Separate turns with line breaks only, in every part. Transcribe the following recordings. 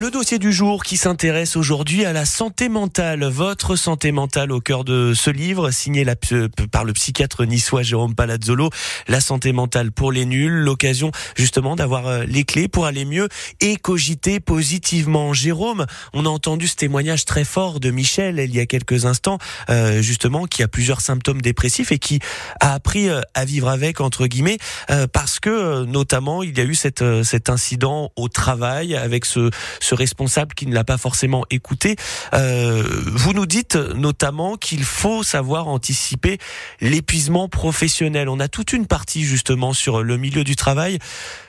Le dossier du jour qui s'intéresse aujourd'hui à la santé mentale. Votre santé mentale au cœur de ce livre, signé par le psychiatre niçois Jérôme Palazzolo. La santé mentale pour les nuls. L'occasion justement d'avoir les clés pour aller mieux et cogiter positivement. Jérôme, on a entendu ce témoignage très fort de Michel il y a quelques instants, justement, qui a plusieurs symptômes dépressifs et qui a appris à vivre avec, entre guillemets, parce que notamment il y a eu cet incident au travail avec ce responsable qui ne l'a pas forcément écouté. Vous nous dites notamment qu'il faut savoir anticiper l'épuisement professionnel. On a toute une partie justement sur le milieu du travail.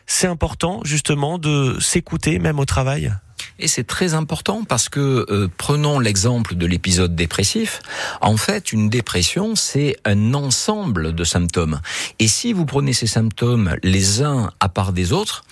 C'est important justement de s'écouter même au travail.
Et c'est très important parce que, prenons l'exemple de l'épisode dépressif. En fait, une dépression, c'est un ensemble de symptômes. Et si vous prenez ces symptômes les uns à part des autres,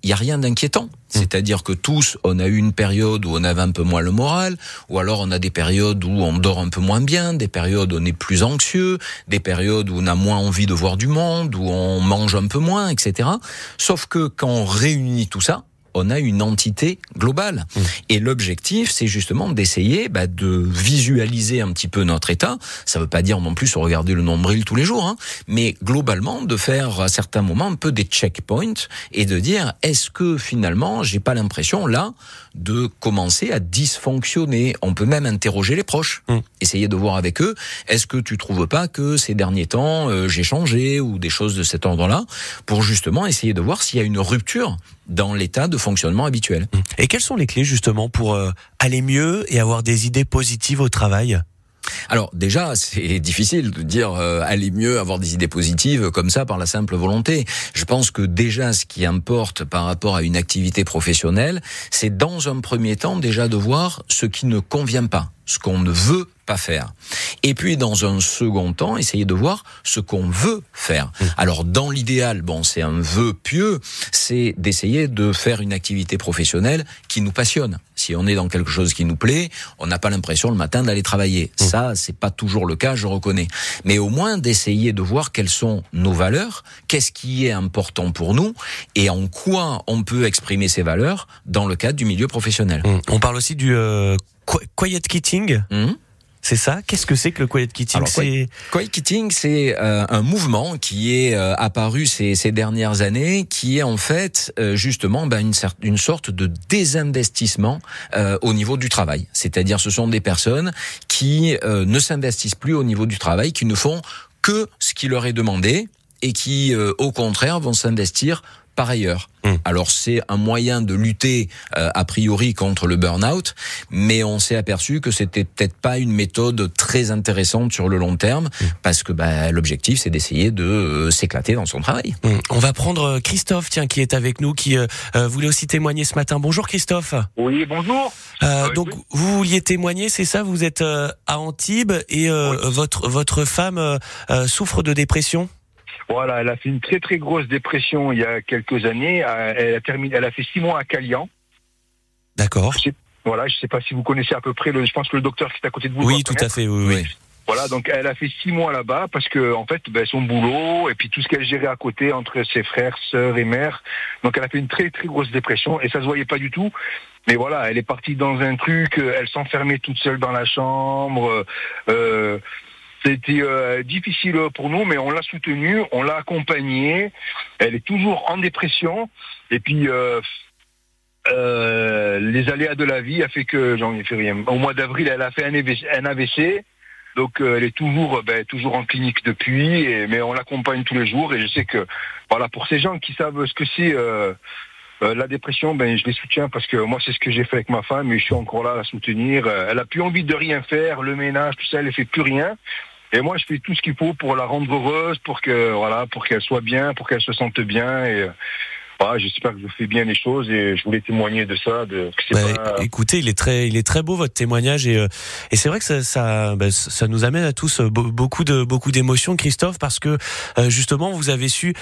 il n'y a rien d'inquiétant. C'est-à-dire que tous, on a eu une période où on avait un peu moins le moral, ou alors on a des périodes où on dort un peu moins bien, des périodes où on est plus anxieux, des périodes où on a moins envie de voir du monde, où on mange un peu moins, etc. Sauf que quand on réunit tout ça, on a une entité globale. Et l'objectif, c'est justement d'essayer de visualiser un petit peu notre état. Ça veut pas dire non plus se regarder le nombril tous les jours, mais globalement de faire à certains moments un peu des checkpoints et de dire est-ce que finalement j'ai pas l'impression là de commencer à dysfonctionner. On peut même interroger les proches, essayer de voir avec eux est-ce que tu trouves pas que ces derniers temps j'ai changé ou des choses de cet ordre-là, pour justement essayer de voir s'il y a une rupture dans l'état de fonctionnement habituel.
Et quelles sont les clés justement pour aller mieux et avoir des idées positives au travail ?
Alors déjà, c'est difficile de dire aller mieux, avoir des idées positives comme ça par la simple volonté. Je pense que déjà ce qui importe par rapport à une activité professionnelle, c'est dans un premier temps déjà de voir ce qui ne convient pas, ce qu'on ne veut pas faire. Et puis dans un second temps, essayer de voir ce qu'on veut faire. Alors dans l'idéal, c'est un vœu pieux, c'est d'essayer de faire une activité professionnelle qui nous passionne. Si on est dans quelque chose qui nous plaît, on n'a pas l'impression le matin d'aller travailler. Ça, c'est pas toujours le cas, je reconnais. Mais au moins d'essayer de voir quelles sont nos valeurs, qu'est-ce qui est important pour nous et en quoi on peut exprimer ces valeurs dans le cadre du milieu professionnel.
On parle aussi du quiet quitting. C'est ça ? Qu'est-ce que c'est que le quiet quitting ?
Quiet quitting, c'est un mouvement qui est apparu ces dernières années, qui est en fait justement une sorte de désinvestissement au niveau du travail. C'est-à-dire, ce sont des personnes qui ne s'investissent plus au niveau du travail, qui ne font que ce qui leur est demandé et qui, au contraire, vont s'investir par ailleurs. Alors c'est un moyen de lutter a priori contre le burn-out, mais on s'est aperçu que c'était peut-être pas une méthode très intéressante sur le long terme, parce que l'objectif c'est d'essayer de s'éclater dans son travail.
On va prendre Christophe, qui est avec nous, qui voulait aussi témoigner ce matin. Bonjour Christophe.
Oui, bonjour.
Donc vous vouliez témoigner, c'est ça ? Vous êtes à Antibes et votre femme souffre de dépression ?
Voilà, elle a fait une très très grosse dépression il y a quelques années. Elle a fait 6 mois à Calian.
D'accord.
Je sais pas si vous connaissez à peu près je pense que le docteur qui est à côté de vous.
Oui, tout à fait, oui.
Voilà, donc elle a fait 6 mois là-bas parce que en fait, son boulot et puis tout ce qu'elle gérait à côté entre ses frères, sœurs et mères. Donc elle a fait une très très grosse dépression et ça se voyait pas du tout. Mais voilà, elle est partie dans un truc, elle s'enfermait toute seule dans la chambre. C'était difficile pour nous, mais on l'a soutenue, on l'a accompagnée. Elle est toujours en dépression. Et puis, les aléas de la vie a fait que j'en ai fait rien. Au mois d'avril, elle a fait un AVC. Donc, elle est toujours en clinique depuis. Mais on l'accompagne tous les jours. Et je sais que, voilà, pour ces gens qui savent ce que c'est la dépression, je les soutiens parce que moi, c'est ce que j'ai fait avec ma femme. Et je suis encore là à la soutenir. Elle a plus envie de rien faire. Le ménage, tout ça, elle ne fait plus rien. Et moi, je fais tout ce qu'il faut pour la rendre heureuse, pour qu'elle soit bien, pour qu'elle se sente bien. Et j'espère que je fais bien les choses et je voulais témoigner de ça.
Écoutez, il est très beau votre témoignage et c'est vrai que ça nous amène à tous beaucoup d'émotions, Christophe, parce que justement vous avez su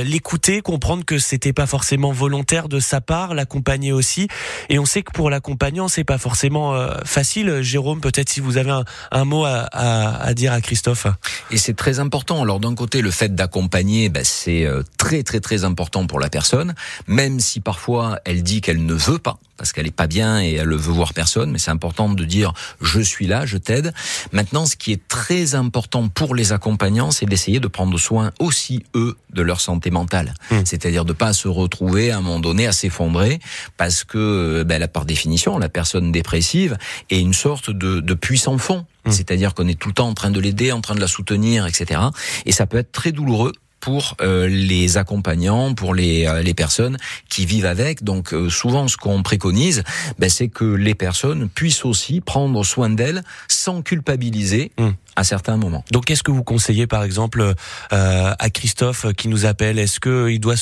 l'écouter, comprendre que c'était pas forcément volontaire de sa part, l'accompagner aussi. Et on sait que pour l'accompagnant, c'est pas forcément facile. Jérôme, peut-être si vous avez un mot à dire à Christophe.
Et c'est très important. Alors d'un côté, le fait d'accompagner, c'est très très très important pour la personne. personne, même si parfois elle dit qu'elle ne veut pas, parce qu'elle est pas bien et elle veut voir personne, mais c'est important de dire je suis là, je t'aide. Maintenant, ce qui est très important pour les accompagnants, c'est d'essayer de prendre soin aussi eux de leur santé mentale. C'est-à-dire de pas se retrouver à un moment donné à s'effondrer, parce que par définition, la personne dépressive est une sorte de puissant fond. C'est-à-dire qu'on est tout le temps en train de l'aider, en train de la soutenir, etc. Et ça peut être très douloureux pour les accompagnants, pour les personnes qui vivent avec. Donc souvent, ce qu'on préconise, c'est que les personnes puissent aussi prendre soin d'elles sans culpabiliser à certains moments.
Donc, qu'est-ce que vous conseillez, par exemple, à Christophe qui nous appelle? Est-ce qu'il doit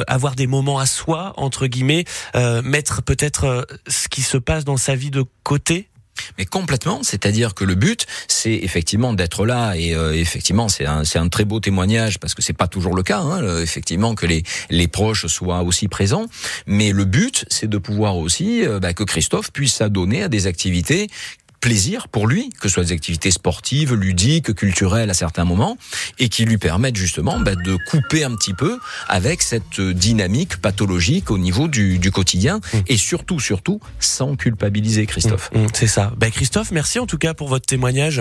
avoir des moments à soi, entre guillemets, mettre peut-être ce qui se passe dans sa vie de côté?
Mais complètement, c'est-à-dire que le but, c'est effectivement d'être là, et effectivement, c'est un très beau témoignage, parce que c'est pas toujours le cas, effectivement, que les proches soient aussi présents. Mais le but, c'est de pouvoir aussi que Christophe puisse s'adonner à des activités plaisir pour lui, que ce soit des activités sportives, ludiques, culturelles à certains moments, et qui lui permettent justement de couper un petit peu avec cette dynamique pathologique au niveau du quotidien, et surtout, sans culpabiliser Christophe.
C'est ça. Christophe, merci en tout cas pour votre témoignage.